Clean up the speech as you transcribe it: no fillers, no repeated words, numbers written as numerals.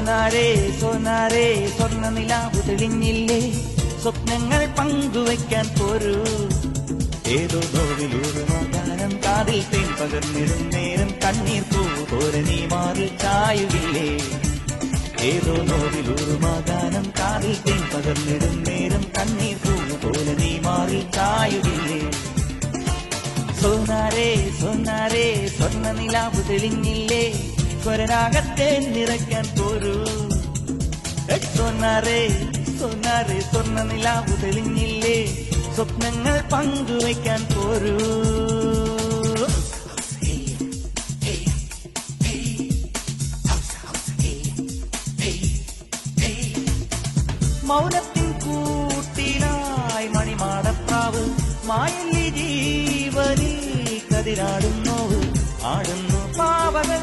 സോനാരേ സോനാരേ സ്വർണ്ണ നിലാവ് തെളിഞ്ഞില്ലേ സ്വപ്നങ്ങൾ പങ്കുവയ്ക്കാൻ പോരൂ ഏതോ നോവിലൂറുമാകാനം കാതിൽ തേൻ പകർന്നിടും നേരം കണ്ണീർ പൂവ് പോലെ നീ മാറി ചായുകില്ലേ ഏതോ നോവിലൂറുമാകാനം കാതിൽ തേൻ പകർന്നിടും നേരം കണ്ണീർ പൂവ് പോലെ നീ മാറി ചായുകില്ലേ സോനാരേ സോനാരേ സ്വർണ്ണ നിലാവ് തെളിഞ്ഞില്ലേ സ്വരരാഗത്തെ നിറയ്ക്കാൻ പോരൂ സോനാരേ സോനാരേ സ്വർണ്ണ നിലാവ് തെളിഞ്ഞില്ലേ സ്വപ്നങ്ങൾ പങ്കുവയ്ക്കാൻ പോരൂ മൗനത്തിൻ കൂട്ടിലായി മണിമാടപ്രാവ് മായല്ലി ജീവനിൽ കതിരാടുന്നു ആടുന്നു പാവകൾ